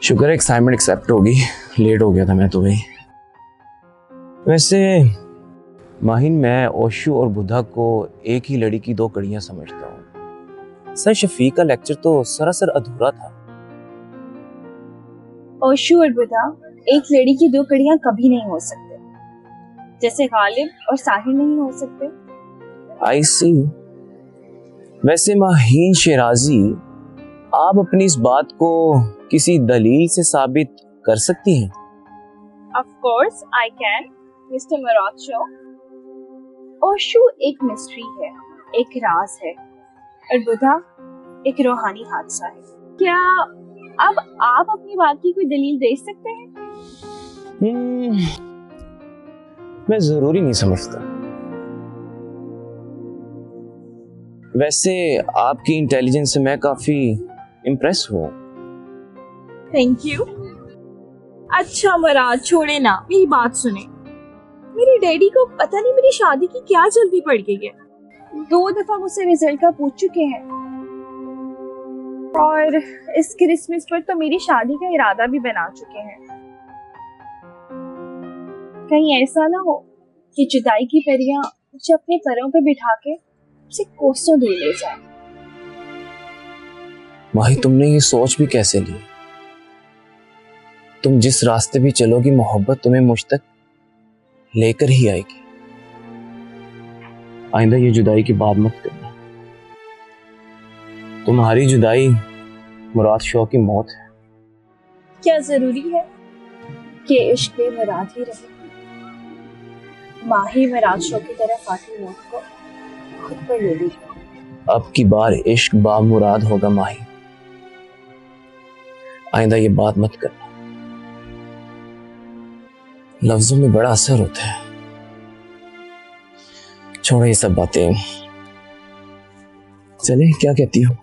शुक्र है assignment accept होगी, लेट हो गया था मैं तो भाई। वैसे माहिन, मैं ओशो और बुधा को एक ही लड़ी की दो कड़ियां समझता हूँ। सर शफीक का लेक्चर तो सरासर अधूरा था। ओशो और बुधा एक लड़ी की दो कड़ियां कभी नहीं हो सकते, जैसे गालिब और साहिर नहीं हो सकते। आई सी। वैसे माहिन शिराजी, आप अपनी इस बात को किसी दलील से साबित कर सकती हैं? Of course I can, Mr. Murad show. Osho एक मिस्ट्री है, एक राज है, और बुधा एक रूहानी हादसा है। क्या अब आप अपनी बात की कोई दलील दे सकते हैं? मैं जरूरी नहीं समझता। वैसे आपकी इंटेलिजेंस से मैं काफी इम्प्रेस हुआ। Thank you. अच्छा मुराद, छोड़े ना, मेरी बात सुने। मेरे डैडी को पता नहीं मेरी शादी की क्या जल्दी पड़ गई है। 2 दफा मुझसे रिजल्ट का पूछ चुके हैं, और इस क्रिसमस पर तो मेरी शादी का इरादा भी बना चुके हैं। कहीं ऐसा ना हो कि जुदाई की परियां मुझे अपने पैरों पे बिठा के उसे कोसों दूर ले जाए। माही, तुमने ये सोच भी कैसे ली? तुम जिस रास्ते भी चलोगी, मोहब्बत तुम्हें मुझ तक लेकर ही आएगी। आइंदा ये जुदाई की बात मत करना। तुम्हारी जुदाई मुराद शो की मौत है। क्या जरूरी है कि इश्क बे मुराद ही रहे? माही मुराद शो की तरफ आती मौत को खुद पर ले ली। अब की बार इश्क बा मुराद होगा माही। आइंदा ये बात मत करना। लफ्जों में बड़ा असर होता है। छोड़ो ये सब बातें, चले, क्या कहती हो?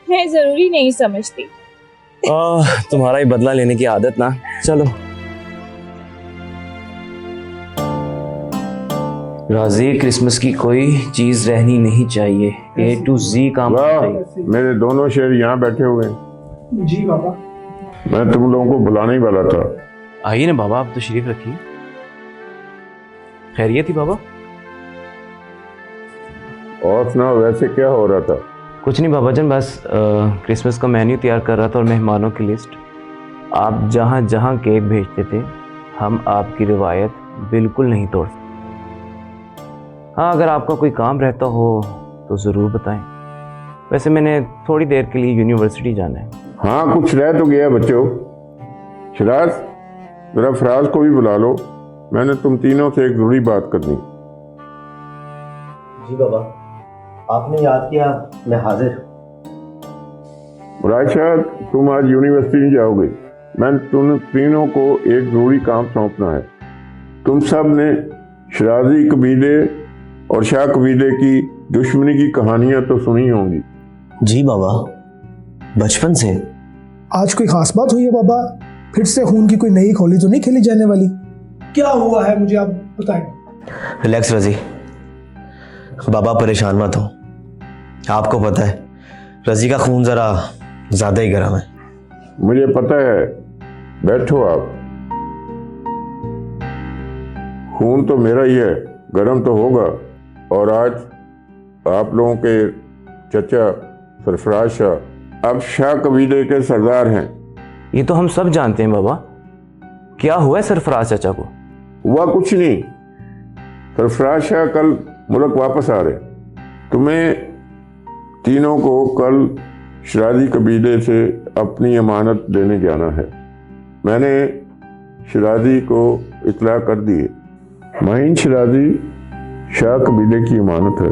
मैं जरूरी नहीं समझती। तुम्हारा ही बदला लेने की आदत ना। चलो राजी, क्रिसमस की कोई चीज रहनी नहीं चाहिए। A to Z काम चाहिए। मेरे दोनों शेर यहाँ बैठे हुए हैं। जी बाबा। मैं तुम लोगों को बुलाने ही वाला था। आइए ना बाबा, आप तो शरीफ रखिए। खैरियत थी बाबा? और सुना, वैसे क्या हो रहा था? कुछ नहीं बाबा जान, बस क्रिसमस का मेन्यू तैयार कर रहा था और मेहमानों की लिस्ट। आप जहाँ जहाँ केक भेजते थे, हम आपकी रिवायत बिल्कुल नहीं तोड़ सकते। हाँ, अगर आपका कोई काम रहता हो तो ज़रूर बताएं। वैसे मैंने थोड़ी देर के लिए यूनिवर्सिटी जाना है। हाँ, कुछ रह तो गया बच्चों। शिराज, जरा फराज को भी बुला लो। मैंने तुम तीनों से एक जरूरी बात करनी। जी बाबा, आपने याद किया, मैं हाजिर। मुराद शाह, तुम आज यूनिवर्सिटी नहीं जाओगे। मैं तुम तीनों को एक जरूरी काम सौंपना है। तुम सब ने शराजी कबीले और शाह कबीले की दुश्मनी की कहानियां तो सुनी होंगी। जी बाबा, बचपन से। आज कोई खास बात हुई है बाबा? फिर से खून की कोई नई होली तो नहीं खेली जाने वाली? क्या हुआ है, मुझे आप बताएं। रिलैक्स रजी, बाबा परेशान मत हो। आपको पता है रजी का खून जरा ज्यादा ही गर्म है। मुझे पता है, बैठो आप। खून तो मेरा ही है, गर्म तो होगा। और आज आप लोगों के चचा सरफराज शाह अब शाह कबीले के सरदार हैं। ये तो हम सब जानते हैं बाबा। क्या हुआ है सरफराज चाचा को? हुआ कुछ नहीं, सरफराज शाह कल मुल्क वापस आ रहे। तुम्हें तीनों को कल शराजी कबीले से अपनी अमानत देने जाना है। मैंने शराजी को इतला कर दी है। माहिन शराजी शाह कबीले की अमानत है,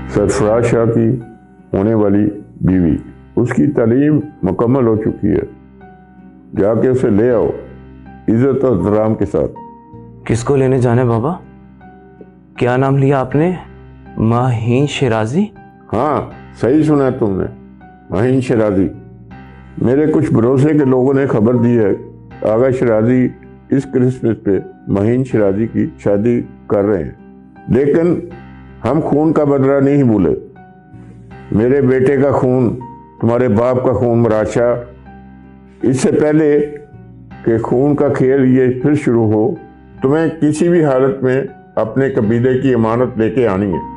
सरफराज शाह की होने वाली बीवी। उसकी तालीम मुकम्मल हो चुकी है। जाके उसे ले आओ, इज्जत और एहतराम के साथ। किसको लेने जाना है बाबा? क्या नाम लिया आपने? माहिन शिराजी? हाँ, सही सुना तुमने, माहिन शिराजी। मेरे कुछ भरोसे के लोगों ने खबर दी है, आगा शिराजी इस क्रिसमस पे माहिन शिराजी की शादी कर रहे हैं। लेकिन हम खून का बदला नहीं भूले। मेरे बेटे का खून, तुम्हारे बाप का खून मुराद शाह इससे पहले कि खून का खेल ये फिर शुरू हो, तुम्हें किसी भी हालत में अपने कबीले की अमानत लेके आनी है।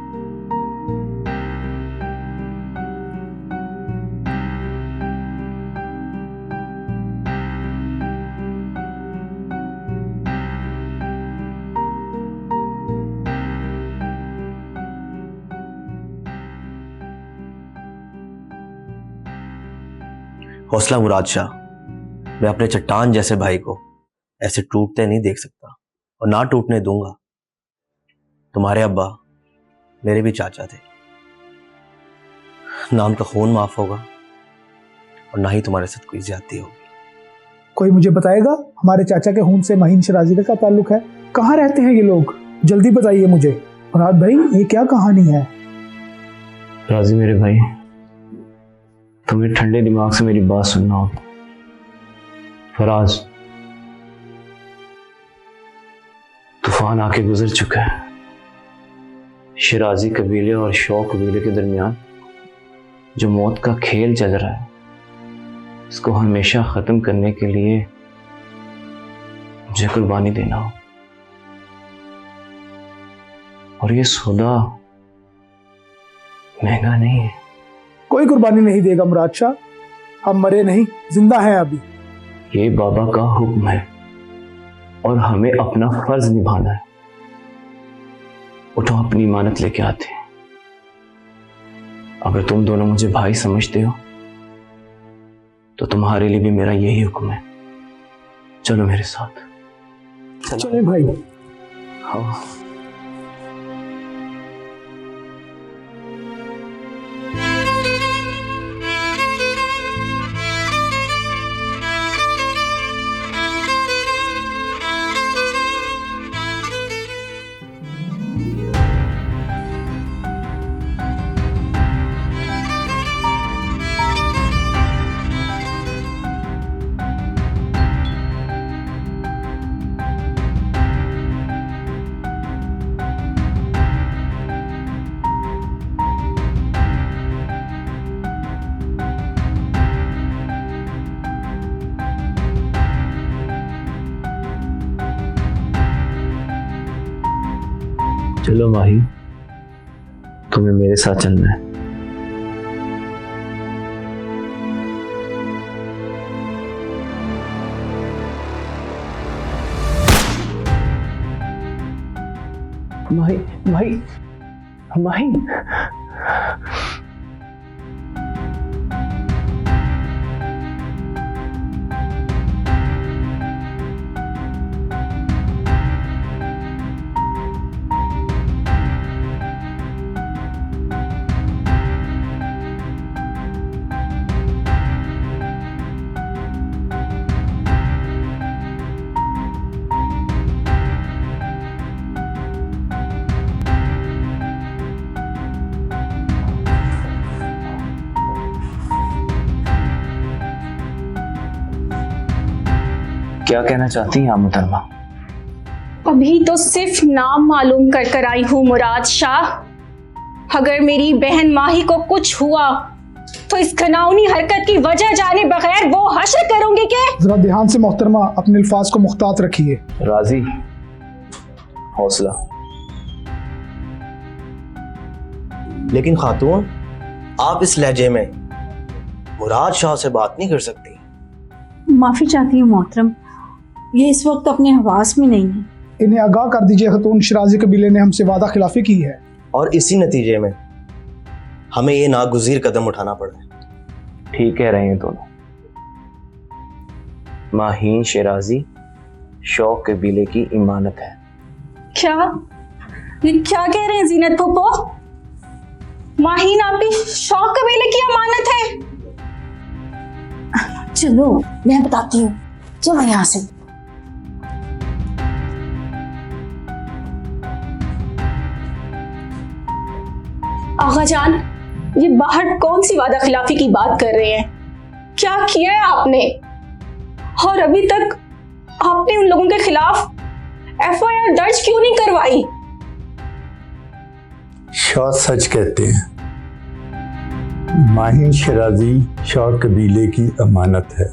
हौसला मुराद शाह, मैं अपने चट्टान जैसे भाई को ऐसे टूटते नहीं देख सकता और ना टूटने दूंगा। तुम्हारे अब्बा मेरे भी चाचा थे, ना उनका खून माफ होगा और ना ही तुम्हारे साथ कोई ज्यादती होगी। कोई मुझे बताएगा हमारे चाचा के खून से माहीन शराजी का क्या ताल्लुक है? कहाँ रहते हैं ये लोग? जल्दी बताइए मुझे। मुराद भाई, ये क्या कहानी है? राजी मेरे भाई, तुम्हें ठंडे दिमाग से मेरी बात सुनना होगी। फराज, तूफान आके गुजर चुका है। शिराजी कबीले और शौक कबीले के दरमियान जो मौत का खेल चल रहा है, इसको हमेशा खत्म करने के लिए मुझे कुर्बानी देना हो। और ये सौदा महंगा नहीं है। कोई कुर्बानी नहीं देगा मुराद शाह, हम मरे नहीं, जिंदा हैं अभी। ये बाबा का हुक्म है और हमें अपना फर्ज निभाना है। उठो, अपनी इमानत लेके आते हैं। अगर तुम दोनों मुझे भाई समझते हो तो तुम्हारे लिए भी मेरा यही हुक्म है। चलो मेरे साथ। चले भाई। हाँ। चलो माही, तुम्हें मेरे साथ चलना है। माही, माही, माही। क्या कहना चाहती हैं आप मुहतरमा? अभी तो सिर्फ नाम मालूम कर कर आई हूँ मुराद शाह। अगर मेरी बहन माही को कुछ हुआ तो इस घिनौनी हरकत की वजह जाने बगैर वो हश्र करोगे क्या? जरा ध्यान से मोहतरमा, अपने अल्फाज को मुख्तात रखिए। राजी, हौसला। लेकिन खातून, आप इस लहजे में मुराद शाह से बात नहीं कर सकती। माफी चाहती हूँ मोहतरम, ये इस वक्त अपने हवास में नहीं है। इन्हें आगाह कर दीजिए खतून, शिराजी कबीले ने हमसे वादा खिलाफी की है और इसी नतीजे में हमें ये नागुज़ीर कदम उठाना पड़ा है। ठीक कह रहे हैं दोनों। माहीन शिराजी शौक कबीले की इमानत है। क्या? ये क्या कह रहे हैं जीनत फूफो? माहीन आपकी शौक कबीले की अमानत है? चलो मैं बताती हूँ, चलो यहाँ से। आगा जान, ये बाहर कौन सी वादा खिलाफी की बात कर रहे हैं? क्या किया है आपने? और अभी तक आपने उन लोगों के खिलाफ FIR दर्ज क्यों नहीं करवाई? शाह सच कहते हैं, माहीन शिराजी शौक कबीले की अमानत है।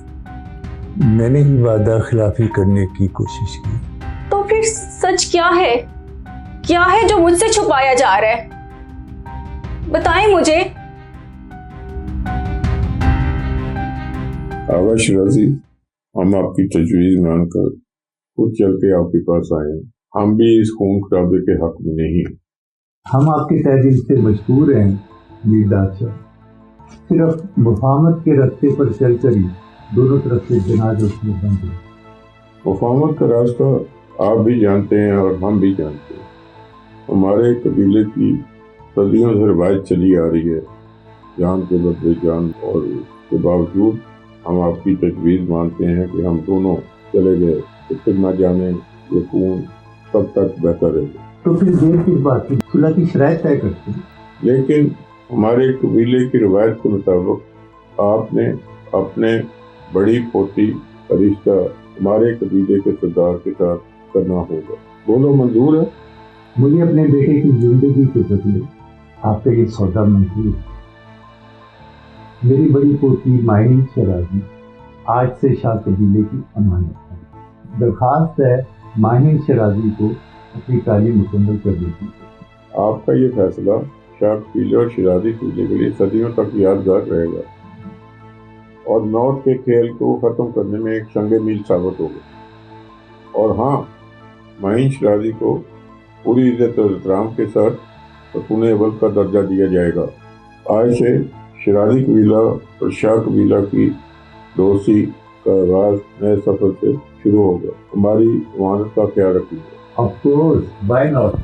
मैंने ही वादा खिलाफी करने की कोशिश की। तो फिर सच क्या है? क्या है जो मुझसे छुपाया जा रहा है? बताएं मुझे। आगा शिराजी, हम आपकी तजवीज़ मानकर खुद चल के आपके पास आए हैं। हम भी इस खून खराबे के हक में नहीं हैं। हम आपके तहे दिल से मजबूर हैं मीर बादशाह। सिर्फ मुफाहमत के रास्ते पर चलकर ही दोनों तरफ से जनाज उसमें बंद है। मुफाहमत का रास्ता आप भी जानते हैं और हम भी जानते हैं। हमारे कबीले की सदियों से रवायत चली आ रही है, जान के बदले जान, और इसके बावजूद हम आपकी तजवीज़ मानते हैं कि हम दोनों चले गए तो फिर न जाने ये खून कब तक बहता रहेगा। तो फिर देर किस बात की, सुलह की शराइत तय करते हैं। लेकिन हमारे कबीले की रवायत के मुताबिक आपने अपने बड़ी पोती का रिश्ता हमारे कबीले के सरदार के साथ करना होगा। बोलो, मंजूर है? मुझे अपने बेटे की जिंदगी के बदले आपका ये सौदा मंजूर है। मेरी बड़ी पोती माहिन शराजी आज से शाह कबीले की अमानत है। दरखास्त है माहिन शराजी को अपनी तालीम मुकम्मल कर देती है। आपका ये फैसला शाह कबीले और शराजी कबीले के लिए सदियों तक यादगार रहेगा और मौत के खेल को ख़त्म करने में एक संग मील साबित होगा। और हाँ, माहिन शराजी को पूरी इज्जत और एहतराम के साथ खतून अव्वल का दर्जा दिया जाएगा। आज से शराजी कबीला और शाह कबीला की दोस्ती का आगाज नए सफर से शुरू होगा। हमारी अमानत का ख्याल रखिएगा। Of course, why not.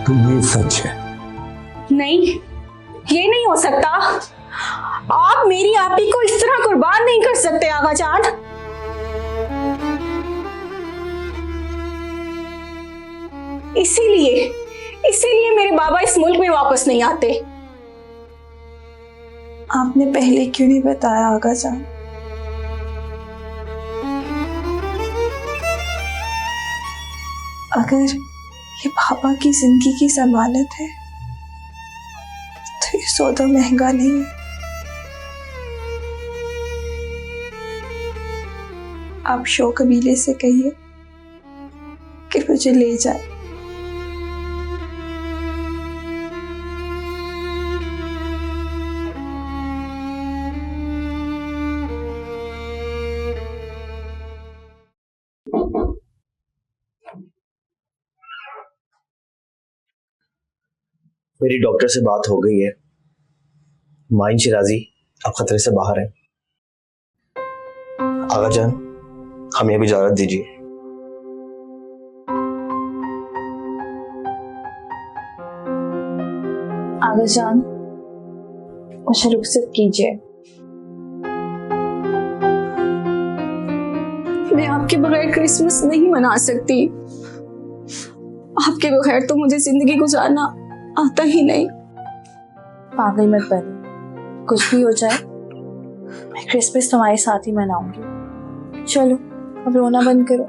तो ये सच है। नहीं, ये नहीं हो सकता। आप मेरी आपी को इस तरह कुर्बान नहीं कर सकते आगा जान। इसीलिए मेरे बाबा इस मुल्क में वापस नहीं आते। आपने पहले क्यों नहीं बताया आगा जान? अगर ये पापा की जिंदगी की जमानत है तो ये सौदा महंगा नहीं है। आप शो कबीले से कहिए कि मुझे ले जाए। मेरी डॉक्टर से बात हो गई है। माइन शिराजी अब खतरे से बाहर है। आगा जान, हमें अब इजाजत दीजिए। आगा जान, मुझे रुखसत कीजिए। मैं आपके बगैर क्रिसमस नहीं मना सकती। आपके बगैर तो मुझे जिंदगी गुजारना आता ही नहीं। पागल मत बनो, कुछ भी हो जाए मैं क्रिसमस तुम्हारे साथ ही मनाऊंगी। चलो अब रोना बंद करो।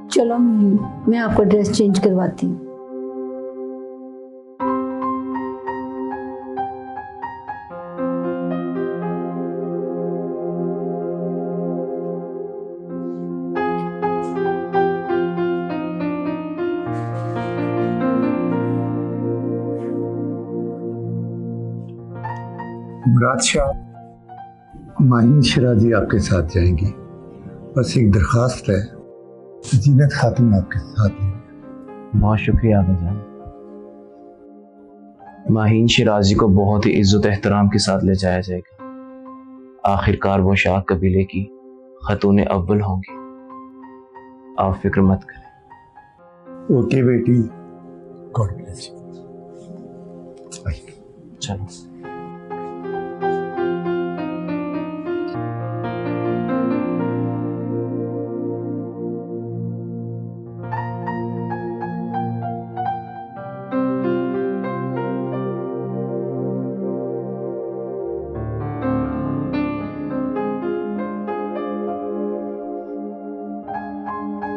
चलो मैं आपको ड्रेस चेंज करवाती हूँ। मुराद शाह, माहिन शराजी आपके साथ जाएंगी। बस एक दरखास्त है, जीनत खातून आपके साथ है। बहुत शुक्रिया आगा जान। माहिन शिराजी को बहुत ही इज्जत एहतराम के साथ ले जाया जाएगा। आखिरकार वो शाह कबीले की खतून अव्वल होंगी। आप फिक्र मत करें। ओके बेटी, गॉड ब्लेस यू। चलो।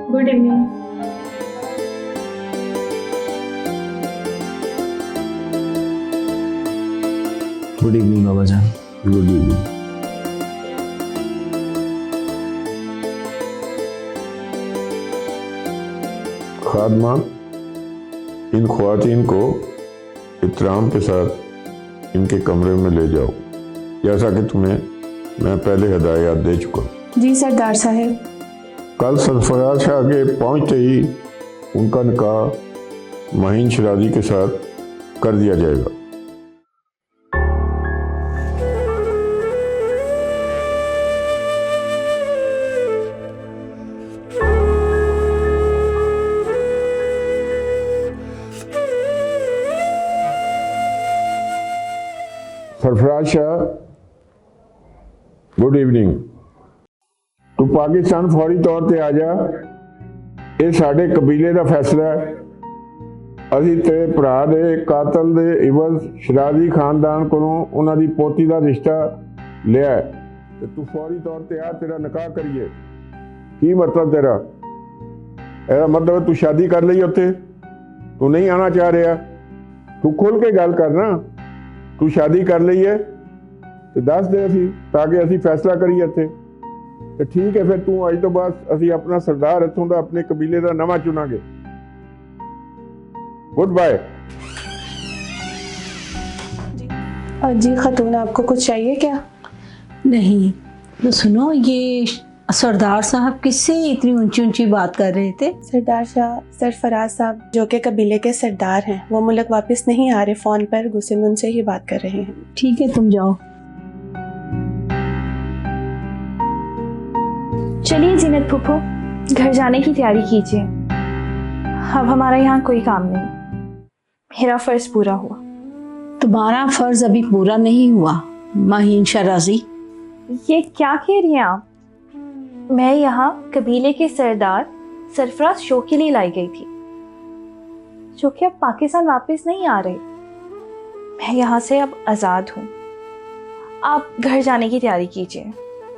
Good evening. गुड इवनिंग बाबा जान। Good evening. खादमान, इन ख्वातीन को इत्तराम के साथ इनके कमरे में ले जाओ, जैसा कि तुम्हें मैं पहले हिदायत दे चुका। जी सरदार साहब। कल सरफराज शाह के पहुंचते ही उनका निकाह महीन शराजी के साथ कर दिया जाएगा। Sarfaraz Shah, good evening. तू पाकिस्तान फौरी तौर पर आ जा। ये साडे कबीले का फैसला है। ਅਸੀਂ तेरे भरा दे कातल दे इवज शराजी खानदान को उन्हां दी पोती का रिश्ता लिया है ते तू फौरी तौर पर आ, तेरा निकाह करिए। की मतलब तेरा? ਇਹਦਾ मतलब तू शादी कर ली उत्थे, तू नहीं आना चाह रहा? तू खुल के गल करना। तू शादी कर ली है तो दस दे असी, ताकि असी फैसला करिए इत्थे। तो ठीक है, फिर तू अज तो बाद असी अपना सरदार इत्थों दा अपने कबीले का नवा चुनांगे। Good bye. जी खातून, आपको कुछ चाहिए क्या? नहीं तो सुनो, ये सरदार साहब किससे इतनी ऊंची ऊंची बात कर रहे थे? सरदार शाह सरफराज साहब जो के कबीले के सरदार हैं, वो मुल्क वापस नहीं आ रहे, फोन पर गुस्से में उनसे ही बात कर रहे हैं। ठीक है, तुम जाओ। चलिए जीनत फूफो, घर जाने की तैयारी कीजिए। अब हमारा यहाँ कोई काम नहीं, मेरा फर्ज पूरा हुआ। तुम्हारा फर्ज अभी पूरा नहीं हुआ महीन शराजी। ये क्या कह रही हैं आप? मैं यहाँ कबीले के सरदार सरफराज शो के लिए लाई गई थी, जो कि अब पाकिस्तान वापस नहीं आ रहे। मैं यहाँ से अब आज़ाद हूँ। आप घर जाने की तैयारी कीजिए।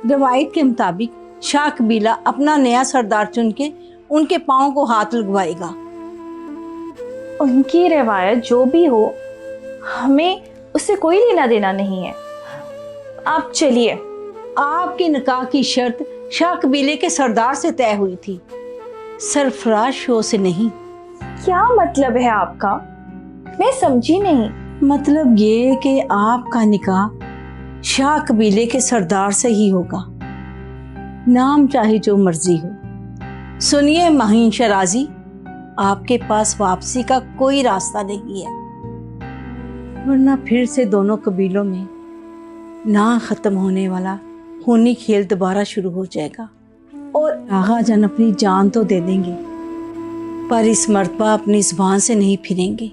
रवायत के मुताबिक शाह कबीला अपना नया सरदार चुन के उनके पाँव को हाथ लगवाएगा। उनकी रवायत जो भी हो, हमें उससे कोई लेना देना नहीं है। आप चलिए। आपके निकाह की शर्त शाह कबीले के सरदार से तय हुई थी, सरफराज शो से नहीं। क्या मतलब है आपका? मैं समझी नहीं। मतलब ये कि आपका निकाह शाह कबीले के सरदार से ही होगा, नाम चाहे जो मर्जी हो। सुनिए महीन शराजी, आपके पास वापसी का कोई रास्ता नहीं है, वरना फिर से दोनों कबीलों में ना खत्म होने वाला खूनी खेल दोबारा शुरू हो जाएगा। और आगा जान अपनी जान तो दे देंगे, पर इस मर्तबा अपनी जुबान से नहीं फिरेंगे।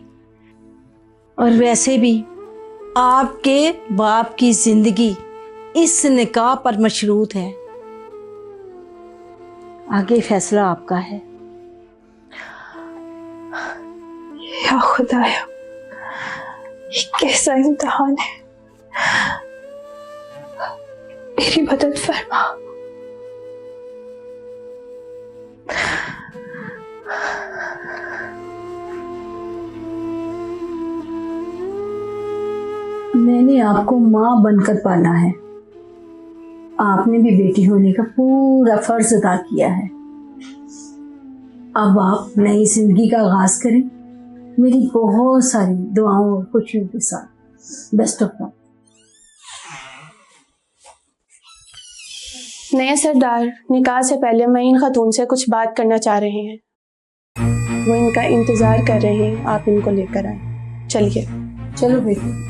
और वैसे भी आपके बाप की जिंदगी इस निकाह पर मशरूत है। आगे फैसला आपका है। या खुदाया, ये कैसा इम्तिहान है। मेरी मदद फरमा। मैंने आपको माँ बनकर पाला है, आपने भी बेटी होने का पूरा फर्ज अदा किया है। अब आप नई जिंदगी का आगाज करें, मेरी बहुत सारी दुआओं और खुशियों के साथ। Best of luck. नया सरदार निकाह से पहले मईन खातून से कुछ बात करना चाह रहे हैं। वो इनका इंतजार कर रहे हैं, आप इनको लेकर आए। चलिए। चलो बेटी।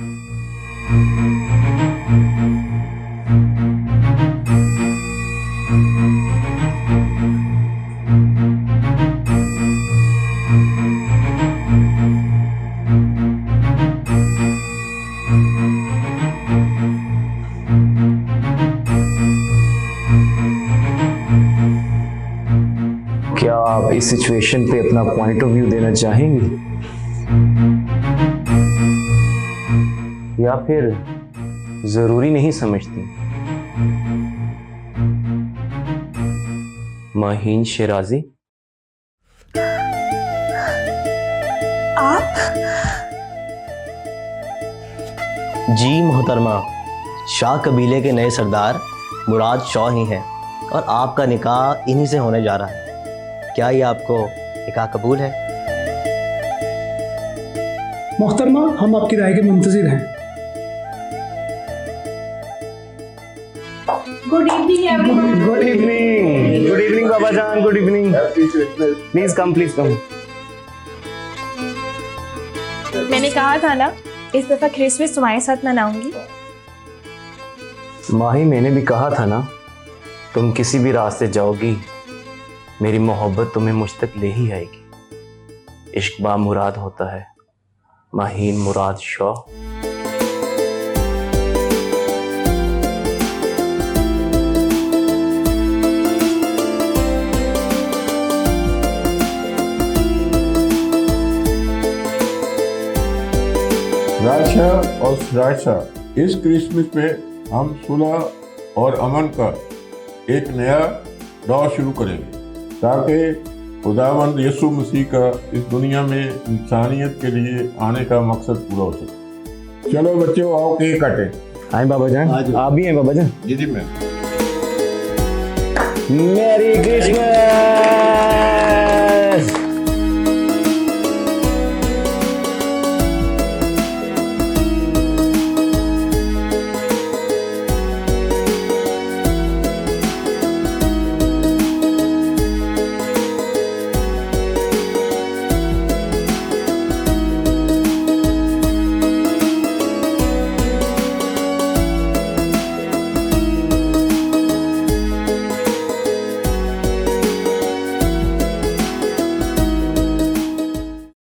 क्या आप इस सिचुएशन पे अपना पॉइंट ऑफ व्यू देना चाहेंगी, या फिर जरूरी नहीं समझती? महीन शराजी, आप जी मोहतरमा, शाह कबीले के नए सरदार मुराद शॉ ही हैं और आपका निकाह इन्हीं से होने जा रहा है। क्या ये आपको निकाह कबूल है? मोहतरमा, हम आपकी राय के मुंतजिर हैं। Good evening everyone. Good evening बाबा जान, good evening. Please come, please come. मैंने कहा था ना इस दफा क्रिसमस तुम्हारे साथ मनाऊंगी। माही, मैंने भी कहा था ना, तुम किसी भी रास्ते जाओगी, मेरी मोहब्बत तुम्हें मुझ तक ले ही आएगी। इश्क बा मुराद होता है, माहीन मुराद शॉ। राजशाह और राजशाह, इस क्रिसमस पे हम सुलह और अमन का एक नया दौर शुरू करेंगे ताकि खुदावंद यीशु मसीह का इस दुनिया में इंसानियत के लिए आने का मकसद पूरा हो सके। चलो बच्चों, आओ केक काटे। आए बाबा जान, आप भी हैं बाबा जान। जी जी मैं मेरी क्रिसमस।